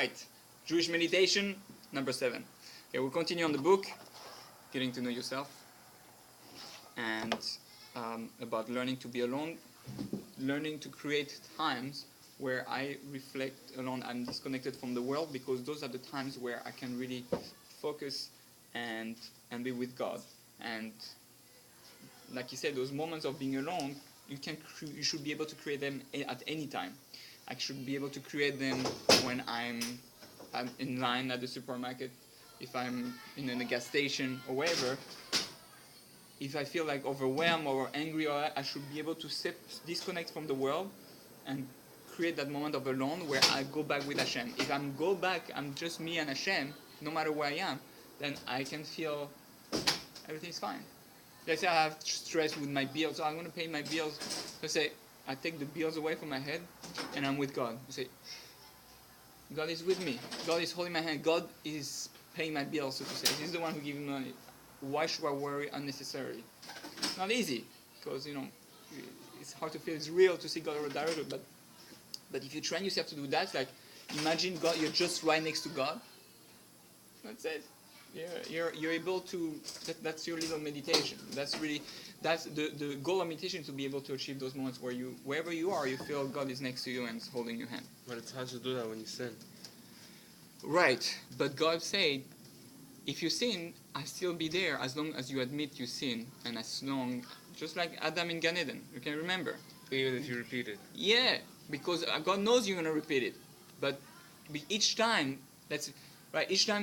Right. Jewish meditation, number 7. Okay, we'll continue on the book, getting to know yourself, and about learning to be alone, learning to create times where I reflect alone, I'm disconnected from the world, because those are the times where I can really focus and be with God. And like you said, those moments of being alone, you should be able to create them at any time. I should be able to create them when I'm in line at the supermarket, if I'm in a gas station or wherever. If I feel like overwhelmed or angry, I should be able to disconnect from the world and create that moment of alone where I go back with Hashem. If I'm just me and Hashem, no matter where I am, then I can feel everything's fine. Let's say I have stress with my bills, so I'm going to pay my bills. Let's say I take the bills away from my head and I'm with God. I say, God is with me. God is holding my hand. God is paying my bills, so to say. He's the one who gives me money. Why should I worry unnecessarily? It's not easy, because it's hard to feel it's real to see God directly. But if you train yourself to do that, like imagine God, you're just right next to God. That's it. You're able to. That's your little meditation. That's the goal of meditation, is to be able to achieve those moments where wherever you are, you feel God is next to you and is holding your hand. But it's hard to do that when you sin. Right, but God said, if you sin, I still be there as long as you admit you sin, and as long, just like Adam in Gan Eden, you can remember. Even if you repeat it. Yeah, because God knows you're gonna repeat it, but each time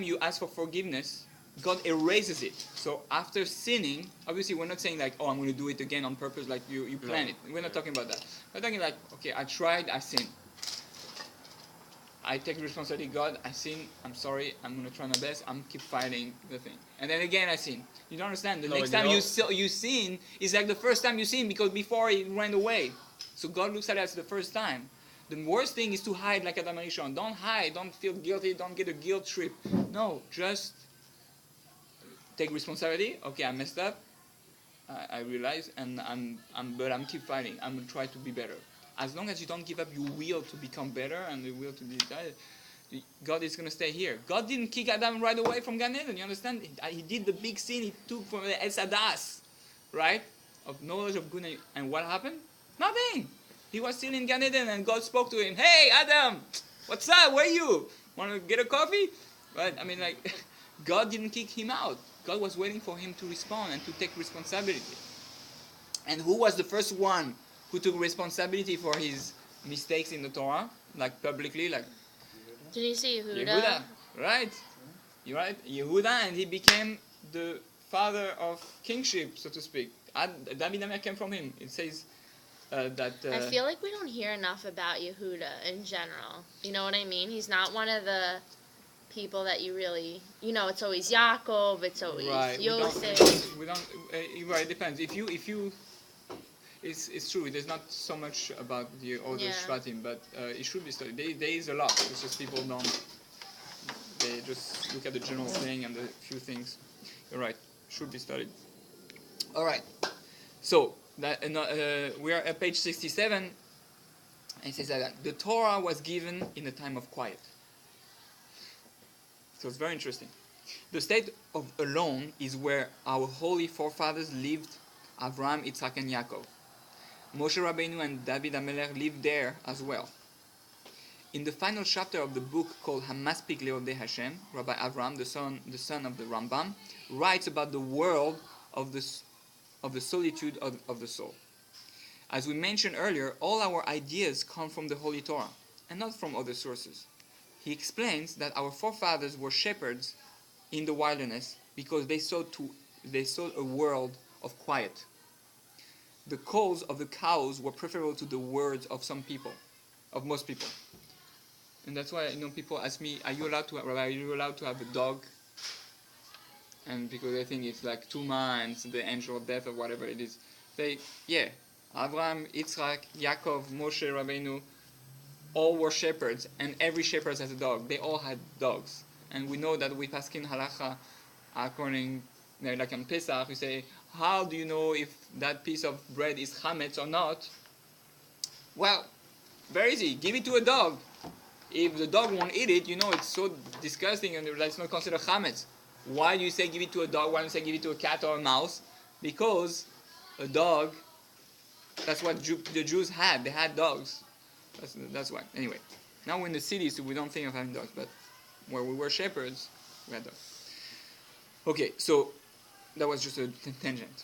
you ask for forgiveness, God erases it. So after sinning, obviously we're not saying like, oh, I'm going to do it again on purpose, like you plan it. We're not talking about that. We're talking like, okay, I tried, I sinned. I take responsibility. God, I sin. I'm sorry. I'm going to try my best. I'm keep fighting the thing. And then again, I sin. You don't understand. The next time you sin is like the first time you sin, because before it ran away. So God looks at it as the first time. The worst thing is to hide like Adam and Rishon. Don't hide. Don't feel guilty. Don't get a guilt trip. No, just take responsibility. Okay, I messed up. I realize, and but I'm keep fighting. I'm going to try to be better. As long as you don't give up your will to become better and the will to be better, God is going to stay here. God didn't kick Adam right away from Gan Eden. You understand? He did the big sin. He took from the Es Hadas, right? Of knowledge of good. And what happened? Nothing. He was still in Gan Eden, and God spoke to him. Hey, Adam, what's up? Where are you? Want to get a coffee? Right? I mean, like, God didn't kick him out. God was waiting for him to respond and to take responsibility. And who was the first one who took responsibility for his mistakes in the Torah, like publicly, like? Did you see Yehuda? Yehuda, right? You're right, Yehuda, and he became the father of kingship, so to speak. David Amer came from him. It says that. I feel like we don't hear enough about Yehuda in general. You know what I mean? He's not one of the people that you really, it's always Yaakov, it's always Yosef. We don't. Right, it depends. If you. It's true. There's not so much about the older Shvatim, but it should be studied. There is a lot. It's just people don't. They just look at the general thing and the few things. You're right. Should be studied. All right. So we are at page 67. And it says that the Torah was given in a time of quiet. So it's very interesting. The state of alone is where our holy forefathers lived: Avraham, Yitzhak, and Yaakov. Moshe Rabbeinu and David HaMelech lived there as well. In the final chapter of the book called Hamaspik Leodei Hashem, Rabbi Avraham, the son of the Rambam, writes about the world of the solitude of the soul. As we mentioned earlier, all our ideas come from the Holy Torah and not from other sources. He explains that our forefathers were shepherds in the wilderness because they sought a world of quiet. The calls of the cows were preferable to the words of most people. And that's why people ask me, are you allowed to have a dog? And because they think it's like 2 months, the angel of death or whatever it is. Abraham, Yitzhak, Yaakov, Moshe Rabbeinu, all were shepherds, and every shepherd has a dog. They all had dogs. And we know that we paskin halacha according, like on Pesach, we say, how do you know if that piece of bread is chametz or not? Well, very easy. Give it to a dog. If the dog won't eat it, it's so disgusting and it's not considered chametz. Why do you say give it to a dog? Why don't you say give it to a cat or a mouse? Because a dog, that's what the Jews had. They had dogs. That's why. Anyway, now we're in the cities, so we don't think of having dogs, but where we were shepherds, we had dogs. Okay, so that was just a tangent.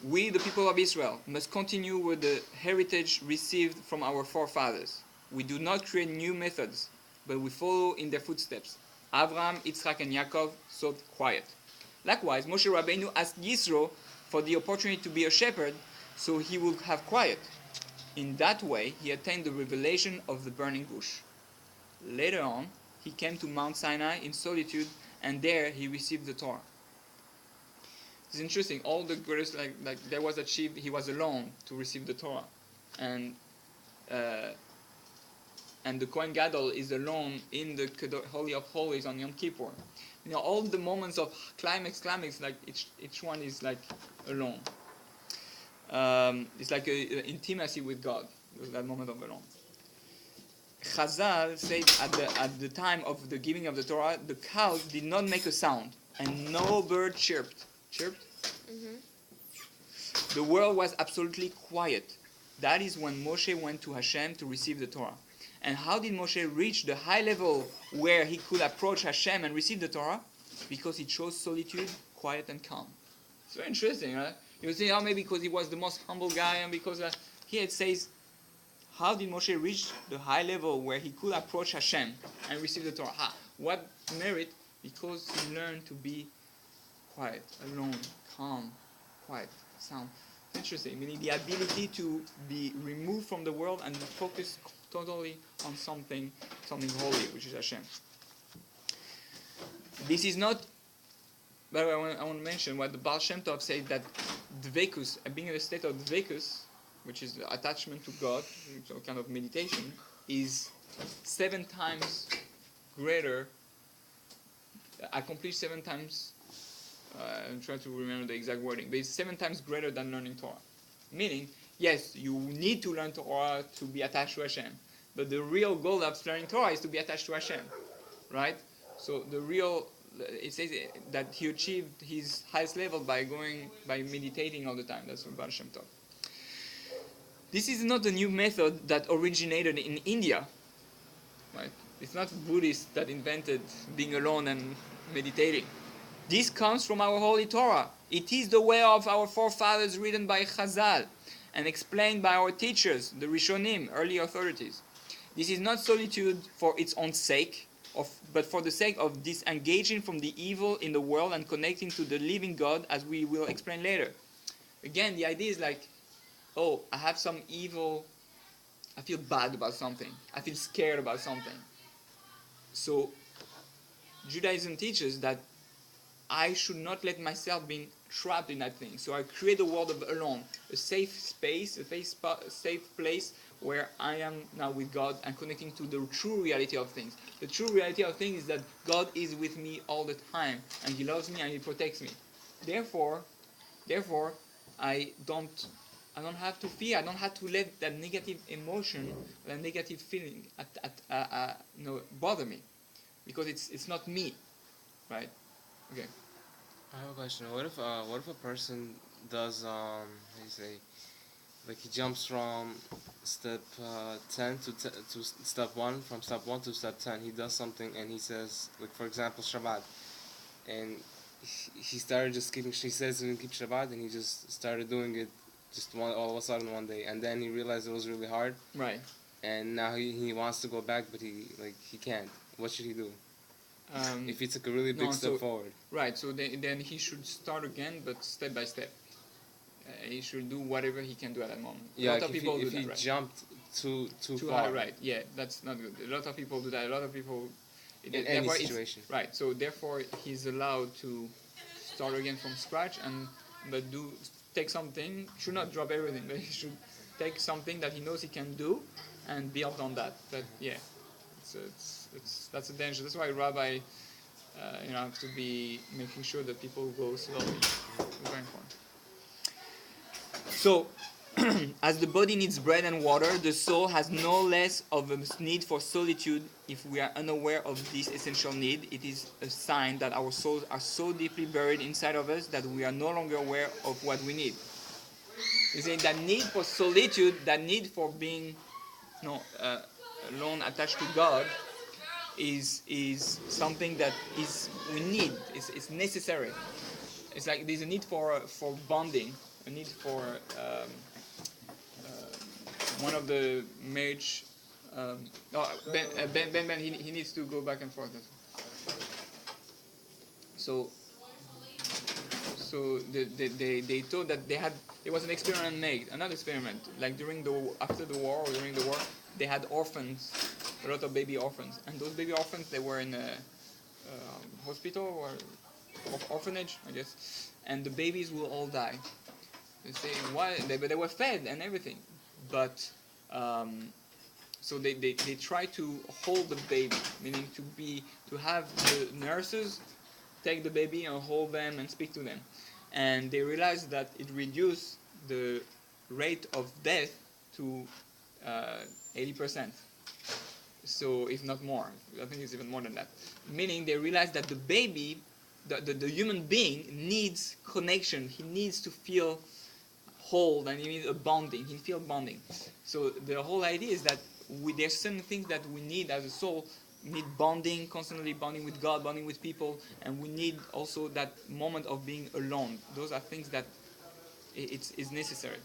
We, the people of Israel, must continue with the heritage received from our forefathers. We do not create new methods, but we follow in their footsteps. Abraham, Yitzchak, and Yaakov sought quiet. Likewise, Moshe Rabbeinu asked Yisro for the opportunity to be a shepherd, so he would have quiet. In that way, he attained the revelation of the burning bush. Later on, he came to Mount Sinai in solitude, and there he received the Torah. It's interesting. All the greatest, like there was achieved. He was alone to receive the Torah, and the Kohen Gadol is alone in the Holy of Holies on Yom Kippur. All the moments of climax, like each one is like alone. It's like an intimacy with God. That moment of alone. Chazal said at the time of the giving of the Torah, the cows did not make a sound, and no bird chirped. Chirped? Mm-hmm. The world was absolutely quiet. That is when Moshe went to Hashem to receive the Torah. And how did Moshe reach the high level where he could approach Hashem and receive the Torah? Because he chose solitude, quiet, and calm. It's very interesting, right? You say, maybe because he was the most humble guy, and because here it says, how did Moshe reach the high level where he could approach Hashem and receive the Torah? What merit? Because he learned to be quiet, alone, calm, quiet, sound. Interesting, meaning the ability to be removed from the world and focus totally on something holy, which is Hashem. This is not, by the way, I want to mention what the Baal Shem Tov said, that dvekus, being in a state of dvekus, which is the attachment to God, so kind of meditation, is 7 times greater, accomplished 7 times, I'm trying to remember the exact wording, but it's 7 times greater than learning Torah. Meaning, yes, you need to learn Torah to be attached to Hashem, but the real goal of learning Torah is to be attached to Hashem, right? So it says that he achieved his highest level by meditating all the time. That's what Baal Shem Tov. This is not a new method that originated in India, right? It's not Buddhists that invented being alone and meditating. This comes from our Holy Torah. It is the way of our forefathers written by Chazal and explained by our teachers, the Rishonim, early authorities. This is not solitude for its own sake, but for the sake of disengaging from the evil in the world and connecting to the living God, as we will explain later. Again, the idea is like, I have some evil, I feel bad about something, I feel scared about something. So Judaism teaches that I should not let myself be trapped in that thing. So I create a world of alone, a safe space, a safe place where I am now with God and connecting to the true reality of things. The true reality of things is that God is with me all the time, and He loves me and He protects me. Therefore, I don't have to fear. I don't have to let that negative emotion, that negative feeling, bother me, because it's not me, right? Okay. I have a question. What if a person does like he jumps from step 10 to step 1, from step 1 to step 10. He does something and he says, like for example, Shabbat, and he started just keeping. He says he didn't keep Shabbat, and he just started doing it all of a sudden one day, and then he realized it was really hard. Right. And now he wants to go back, but he can't. What should he do? If he took a really big step forward. Right, so then he should start again, but step by step. He should do whatever he can do at that moment. Yeah, a lot of people do that, right? Jumped too far. far. Right, yeah, that's not good. A lot of people do that. A lot of people... In any situation. Right, so therefore he's allowed to start again from scratch, but take something, should not drop everything, but he should take something that he knows he can do and build on that. But yeah, that's a danger. That's why Rabbi, have to be making sure that people go slowly. It's very important. So, As the body needs bread and water, the soul has no less of a need for solitude. If we are unaware of this essential need, it is a sign that our souls are so deeply buried inside of us that we are no longer aware of what we need. You see, that need for solitude, that need for being alone, attached to God, is something that we need. It's necessary. It's like there's a need for bonding, a need for one of the marriage. Ben, he needs to go back and forth. So they thought that it was an experiment made, another experiment. Like after the war or during the war, they had orphans, a lot of baby orphans, and those baby orphans, they were in a hospital or orphanage, I guess, and the babies will all die. They say why? They were fed and everything, but so they try to hold the baby, meaning to have the nurses take the baby and hold them and speak to them, and they realized that it reduced the rate of death to 80%. So if not more, I think it's even more than that. Meaning they realized that the baby, the human being, needs connection. He needs to feel whole, and he needs a bonding. He feels bonding. So the whole idea is that there's certain things that we need as a soul. We need bonding, constantly bonding with God, bonding with people, and we need also that moment of being alone. Those are things that is necessary.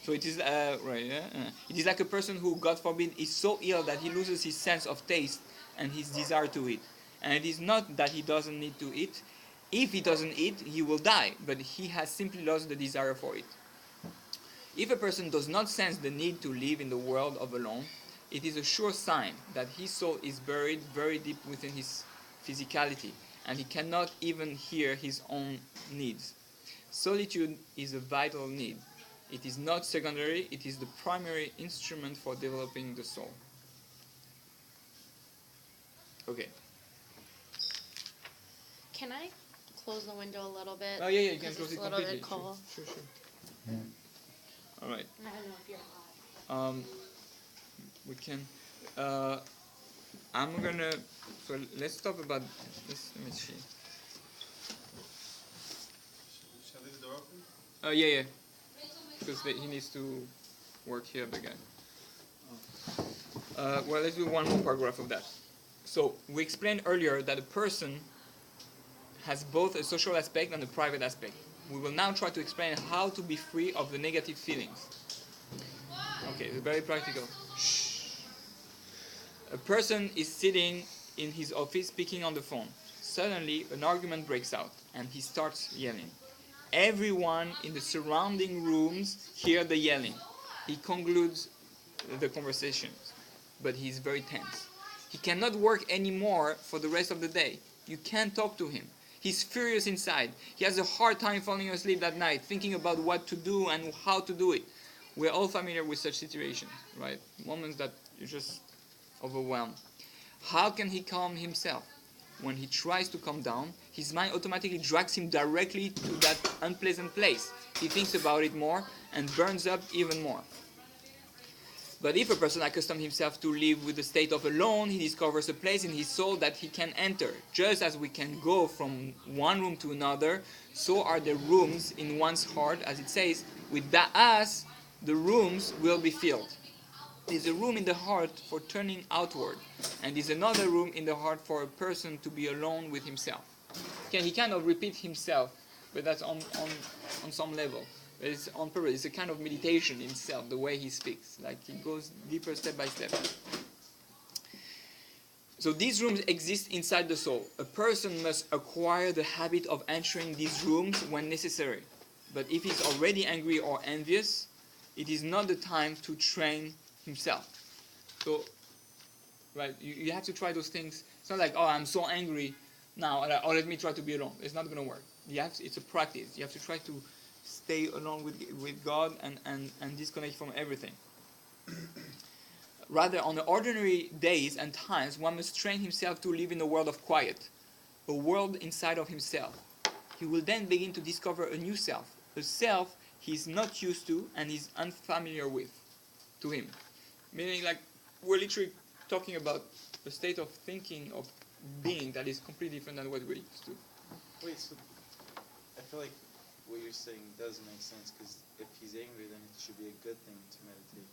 So it is It is like a person who, God forbid, is so ill that he loses his sense of taste and his desire to eat. And it is not that he doesn't need to eat. If he doesn't eat, he will die, but he has simply lost the desire for it. If a person does not sense the need to live in the world of alone, it is a sure sign that his soul is buried very deep within his physicality, and he cannot even hear his own needs. Solitude is a vital need. It is not secondary, it is the primary instrument for developing the soul. Okay. Can I close the window a little bit? Oh, yeah, you can close it completely. It's a little bit cold. Sure. Yeah. All right. I don't know if you're hot. We can. I'm gonna. So let's talk about this. Let me see. Shall I leave the door open? Oh yeah. Because he needs to work here, the guy. Well, let's do one more paragraph of that. So we explained earlier that a person has both a social aspect and a private aspect. We will now try to explain how to be free of the negative feelings. Okay, it's very practical. Shh. A person is sitting in his office speaking on the phone. Suddenly, an argument breaks out, and he starts yelling. Everyone in the surrounding rooms hear the yelling. He concludes the conversation, but he's very tense. He cannot work anymore for the rest of the day. You can't talk to him. He's furious inside. He has a hard time falling asleep that night, thinking about what to do and how to do it. We're all familiar with such situations, right? Moments that you're just overwhelmed. How can he calm himself? When he tries to calm down, his mind automatically drags him directly to that unpleasant place. He thinks about it more and burns up even more. But if a person accustoms himself to live with the state of alone, he discovers a place in his soul that he can enter. Just as we can go from one room to another, so are the rooms in one's heart, as it says, with us, the rooms will be filled. There's a room in the heart for turning outward, and there's another room in the heart for a person to be alone with himself. He kind of repeat himself, but that's on some level. It's on purpose. It's a kind of meditation in itself, the way he speaks. Like he goes deeper step by step. So these rooms exist inside the soul. A person must acquire the habit of entering these rooms when necessary. But if he's already angry or envious, it is not the time to train himself. So, right, you have to try those things. It's not like, oh, I'm so angry now, let me try to be alone. It's not going to work. It's a practice. You have to try to stay alone with God and disconnect from everything. Rather, on the ordinary days and times, one must train himself to live in a world of quiet, a world inside of himself. he will then begin to discover a new self, a self he's not used to and is unfamiliar with, to him. Meaning, like, we're literally talking about a state of thinking, of being that is completely different than what we're used to. Wait, so I feel like what you're saying does make sense, because if he's angry, then it should be a good thing to meditate.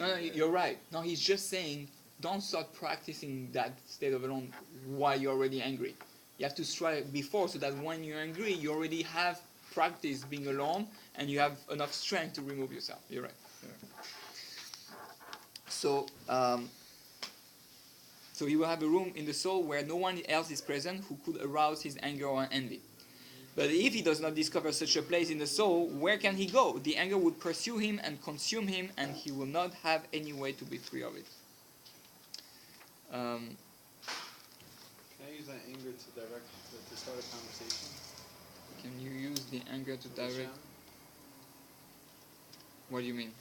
No, you're right. No, he's just saying, don't start practicing that state of alone while you're already angry. You have to strive before, so that when you're angry, you already have practiced being alone, and you have enough strength to remove yourself. You're right. So, so he will have a room in the soul where no one else is present who could arouse his anger or envy. But if he does not discover such a place in the soul, where can he go? The anger would pursue him and consume him, and he will not have any way to be free of it. Can I use that anger to start a conversation? Can you use the anger to With direct? Hashem? What do you mean?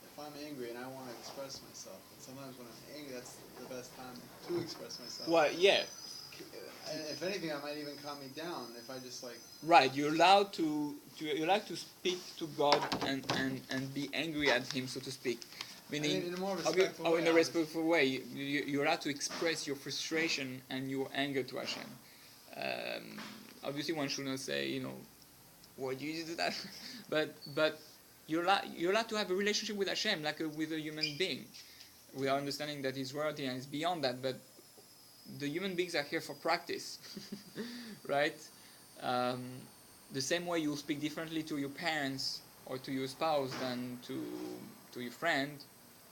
If I'm angry and I want to express myself, and sometimes when I'm angry, that's the best time to express myself. Well, yeah. And if anything, I might even calm me down if I just like. Right, you're allowed to speak to God and be angry at Him, so to speak. Meaning, in a more respectful way. in a respectful way, you're allowed to express your frustration and your anger to Hashem. Obviously, one should not say, why do you do that? but you're allowed to have a relationship with Hashem like with a human being. We are understanding that He's royalty and it's beyond that, but the human beings are here for practice, right? The same way you speak differently to your parents or to your spouse than to your friend,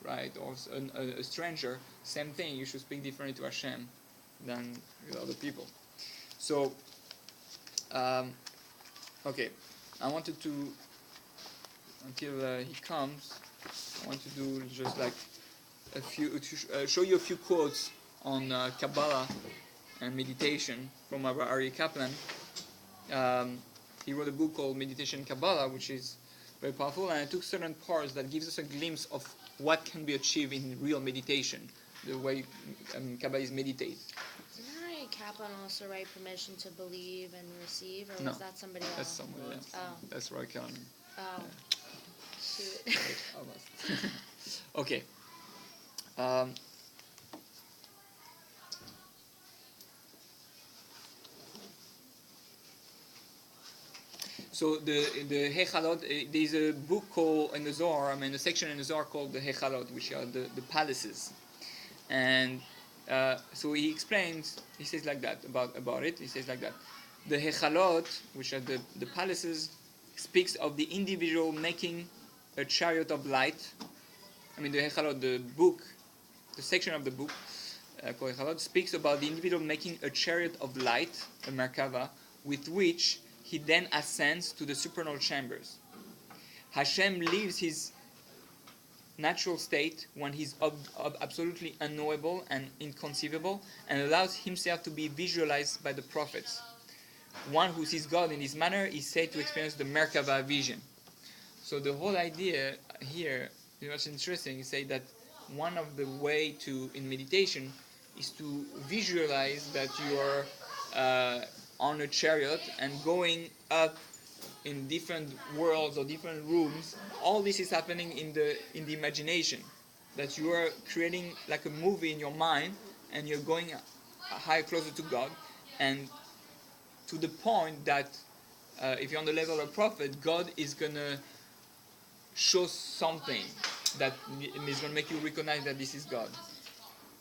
right? Or a stranger, same thing. You should speak differently to Hashem than with other people. So, okay, I wanted to, until he comes, I want to do just like a few, show you a few quotes on Kabbalah and meditation from Ari Kaplan. He wrote a book called Meditation Kabbalah, which is very powerful, and I took certain parts that gives us a glimpse of what can be achieved in real meditation, the way Kabbalists meditate. Didn't Ari Kaplan also write Permission to Believe and Receive, or No, was that somebody else? That's someone else. Oh. That's Roy Kaplan. Oh. Shoot. Almost. Okay. So the Hechalot, there's a book called in the Zohar, a section in the Zohar called the Hechalot, which are the palaces, and so he explains. He says like that about it. He says like that: the Hechalot, which are the palaces, speaks of the individual making a chariot of light. The Hechalot, the book, the section of the book called Hechalot, speaks about the individual making a chariot of light, a Merkava, with which he then ascends to the supernal chambers. Hashem leaves his natural state when he's absolutely unknowable and inconceivable, and allows himself to be visualized by the prophets. One who sees God in this manner is said to experience the Merkava vision. So the whole idea here, what's interesting, is say that one of the way in meditation is to visualize that you are on a chariot and going up in different worlds or different rooms. All this is happening in the imagination, that you are creating like a movie in your mind, and you're going higher, closer to God, and to the point that if you're on the level of a prophet, God is gonna show something that is gonna make you recognize that this is God.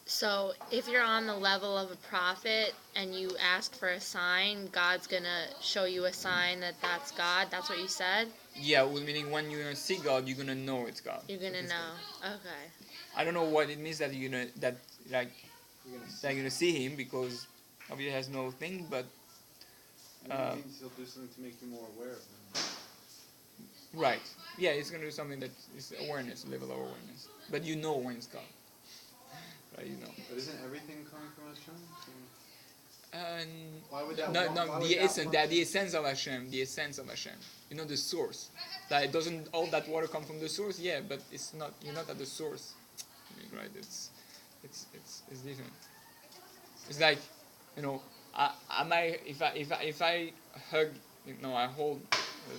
So if you're on the level of a prophet and you ask for a sign, God's gonna show you a sign that that's God. That's what you said? Yeah, well, meaning when you're gonna see God, you're gonna know it's God. You're gonna know. Okay. I don't know what it means that you're gonna see Him, because obviously he has no thing, but Maybe he'll do something to make you more aware of him. right. Yeah, it's gonna do something that is awareness, level of awareness. But you know when it's God. Right, you know. But isn't everything coming from Hashem? Why would The essence of Hashem, the essence of Hashem. The source. Like, doesn't all that water come from the source? Yeah, but it's not. You're not at the source, right? It's different. It's like, am I if I hug, I hold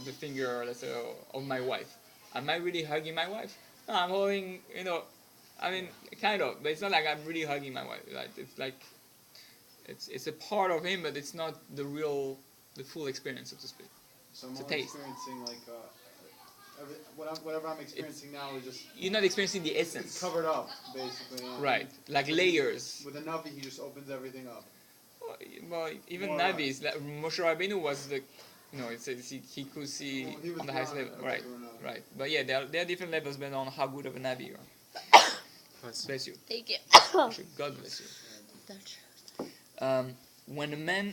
the finger, let's say, of my wife, am I really hugging my wife? No, I'm holding, I mean, kind of, but it's not like I'm really hugging my wife. Like it's like it's a part of him, but it's not the full experience, so to speak. So I'm It's a only taste. experiencing like whatever I'm experiencing now is just You're not experiencing the it's essence. covered up basically. Right, like layers. With a Navi, he just opens everything up. Well, even More Nabi's, like, Moshe Rabbeinu was the, it says he could see Well, he was on the highest blind, level. okay, Right, fair enough. right. But yeah, there are different levels based on how good of a Nabi you are. Bless you. Thank you. Actually, God bless you. When a man.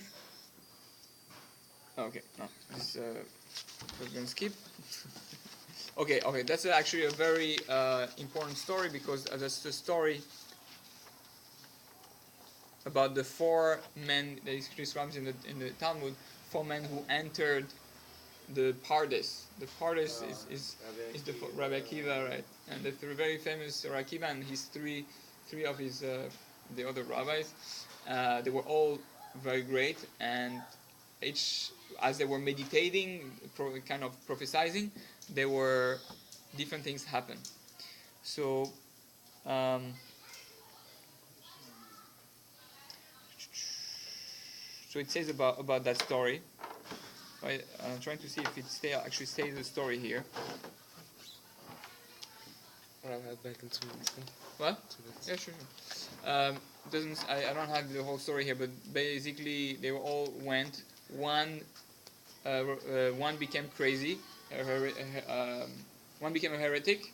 Okay, no, this we're gonna skip. Okay, that's actually a very important story because that's the story about the 4 men that is described in the Talmud. 4 men who entered the Pardes. The Pardes is the Rabbi Akiva, right? And the very famous Rabbi Akiva and his three of his the other rabbis. They were all very great, and each as they were meditating, kind of prophesying, there were different things happen. So. So it says about that story. I'm trying to see if it actually stays the story here. I'll head back in 2 minutes. What? 2 minutes. Yeah, sure. Doesn't I don't have the whole story here, but basically they all went. One became crazy. One became a heretic.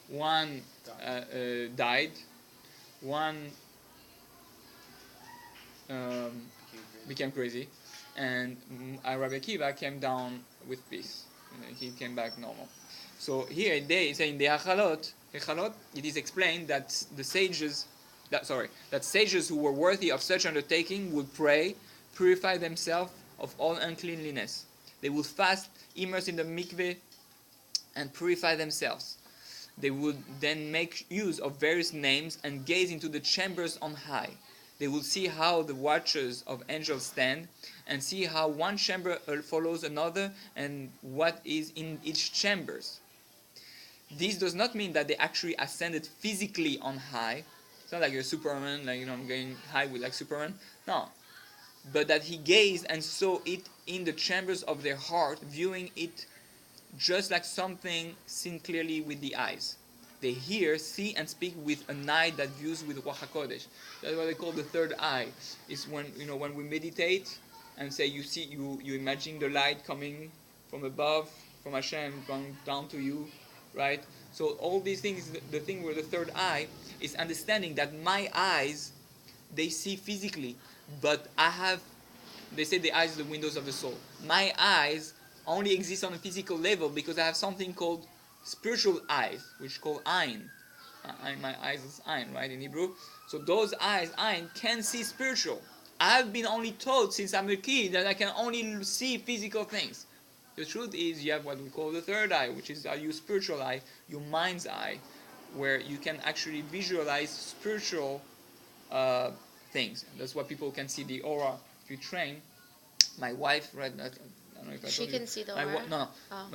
One died. One became crazy, and Rabbi Akiva came down with peace. He came back normal. So here they say in the Hechalot, it is explained that that sages who were worthy of such undertaking would pray, purify themselves of all uncleanliness. They would fast, immerse in the mikveh, and purify themselves. They would then make use of various names and gaze into the chambers on high. They will see how the watchers of angels stand, and see how one chamber follows another, and what is in each chambers. This does not mean that they actually ascended physically on high. It's not like you're Superman, like I'm going high with like Superman. No, but that he gazed and saw it in the chambers of their heart, viewing it just like something seen clearly with the eyes. They hear, see, and speak with an eye that views with Ruach HaKodesh. That's what they call the third eye. It's when we meditate and say you imagine the light coming from above, from Hashem, going down to you, right? So all these things, the thing with the third eye is understanding that my eyes, they see physically, but they say the eyes are the windows of the soul. My eyes only exist on a physical level because I have something called spiritual eyes, which is called Ayn. My eyes is Ayn, right, in Hebrew. So those eyes, Ayn, can see spiritual. I have been only taught since I'm a kid that I can only see physical things. The truth is you have what we call the third eye, which is your spiritual eye, your mind's eye, where you can actually visualize spiritual things. That's why people can see the aura if you train. My wife read that. I don't know if I She told you. can see the aura? No. Oh.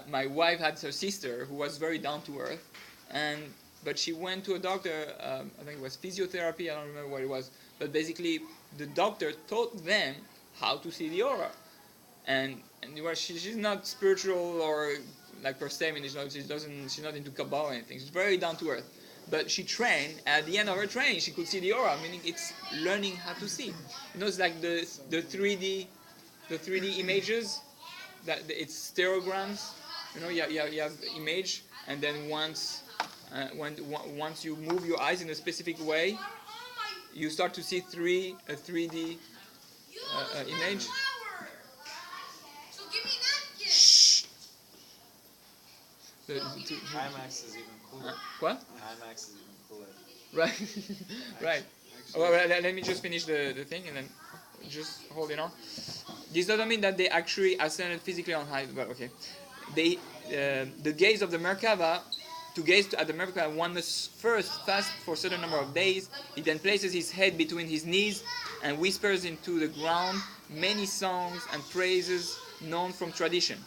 My wife had her sister who was very down to earth, but she went to a doctor. I think it was physiotherapy. I don't remember what it was. But basically, the doctor taught them how to see the aura, and she's not spiritual or like per se. I mean, she's not into Kabbalah or anything. She's very down to earth. But she trained. At the end of her training, she could see the aura. Meaning, it's learning how to see. It's like the 3D. The 3D images, that it's stereograms. You have image, and then once you move your eyes in a specific way, you start to see a 3D image. Shh. IMAX is even cooler. What? IMAX is even cooler. Right, right. Well, let me just finish the thing, and then just hold it on. This doesn't mean that they actually ascended physically on high, but okay. The gaze of the Merkava To gaze at the miracle, one must first fast for a certain number of days. He then places his head between his knees and whispers into the ground many songs and praises known from tradition.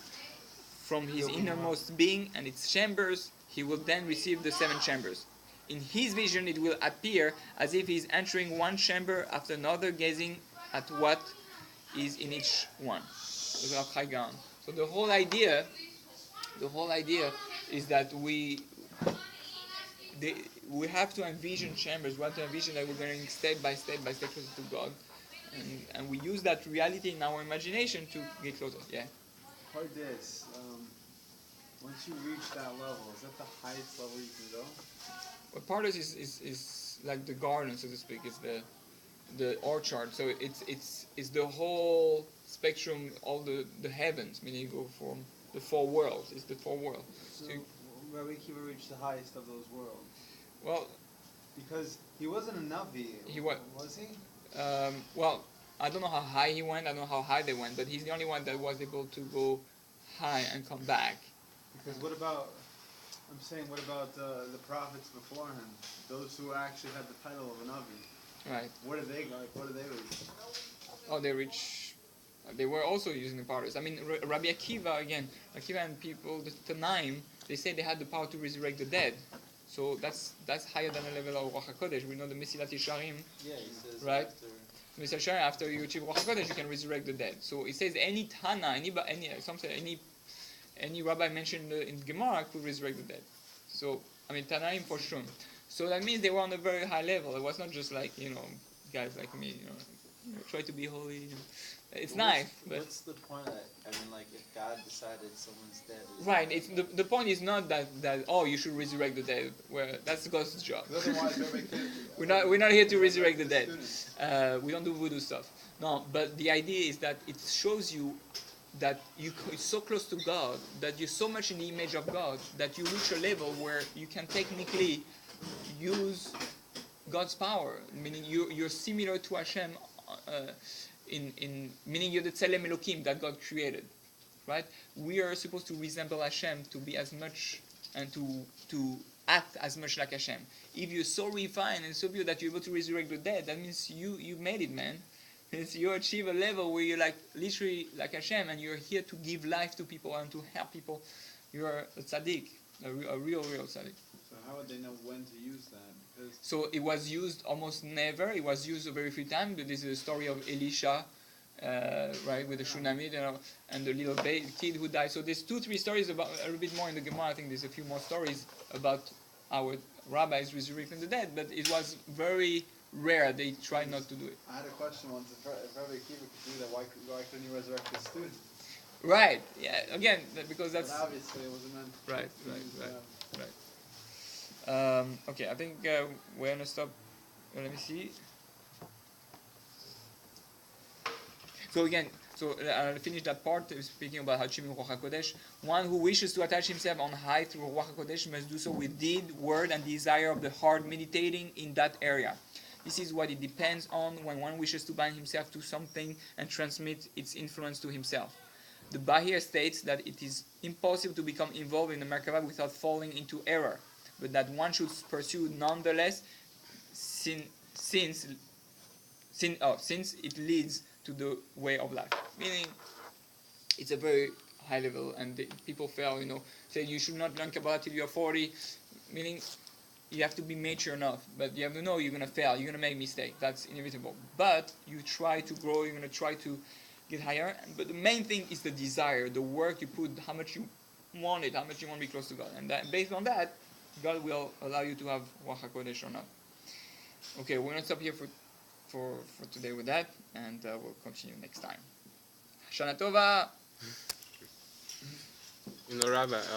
From his innermost being and its chambers, he will then receive the 7 chambers. In his vision, it will appear as if he is entering one chamber after another, gazing at what is in each one. So the whole idea is that we have to envision chambers. We have to envision that we're going step by step closer to God, and we use that reality in our imagination to get closer. Yeah. Pardes, once you reach that level, is that the highest level you can go? Well, Pardes is like the garden, so to speak. It's the orchard. So it's the whole spectrum, all the heavens. Meaning you go from the 4 worlds. It's the 4 worlds. So Rabbi Akiva reached the highest of those worlds. Well, because he wasn't a Navi. Was he? Well, I don't know how high he went. I don't know how high they went, but he's the only one that was able to go high and come back. Because what about the prophets before him? Those who actually had the title of a Navi. Right. What did they reach? Oh, they were also using the powers. I mean, Rabbi Akiva and people, the Tanaim, they say they had the power to resurrect the dead. So that's higher than the level of Ruach HaKodesh. We know the Mesilat Yesharim. Yeah, he says right? Mesilat Yesharim, after you achieve Ruach HaKodesh, you can resurrect the dead. So it says any Tana, any rabbi mentioned in Gemara could resurrect the dead. So, I mean, Tanaim for sure. So that means they were on a very high level. It was not just like, guys like me, try to be holy. It's nice, but what's the point of that? I mean, like, if God decided someone's dead, right? It's the point is not that you should resurrect the dead. Where that's God's job. we're not here to resurrect the dead. We don't do voodoo stuff. No, but the idea is that it shows you that you're so close to God, that you're so much in the image of God, that you reach a level where you can technically use God's power. Meaning you're similar to Hashem. Meaning you're the Tzelem Elokim that God created, right? We are supposed to resemble Hashem, to be as much and to act as much like Hashem. If you're so refined and so pure that you're able to resurrect the dead, that means you made it, man. It's you achieve a level where you're like literally like Hashem, and you're here to give life to people and to help people. You're a tzaddik, a real tzaddik. So how would they know when to use that? So it was used almost never. It was used a very few times. But this is the story of Elisha, right, with the Shunammite, and the little kid who died. So there's 2-3 stories about a little bit more in the Gemara. I think there's a few more stories about our rabbis resurrecting the dead. But it was very rare. They tried not to do it. I had a question once. If Rabbi Akiva could do that, why couldn't he resurrect his student? Right. Yeah. Again, because that's. But obviously, it wasn't meant. Right. Okay, I think we're gonna stop. Let me see. So again, I'll finish that part speaking about how achieving Ruach HaKodesh. One who wishes to attach himself on high through Ruach HaKodesh must do so with deed, word, and desire of the heart, meditating in that area. This is what it depends on when one wishes to bind himself to something and transmit its influence to himself. The Bahir states that it is impossible to become involved in the Merkava without falling into error, but that one should pursue nonetheless, since it leads to the way of life. Meaning, it's a very high level, and people fail. Say you should not learn Kabbalah till you are 40. Meaning, you have to be mature enough, but you have to know you're gonna fail. You're gonna make mistakes. That's inevitable. But you try to grow. You're gonna try to get higher. But the main thing is the desire, the work you put, how much you want it, how much you want to be close to God, and that, based on that, God will allow you to have Ruach HaKodesh or not. Okay, we're going to stop here for today with that, and we'll continue next time. Shana Tova! Rabbi,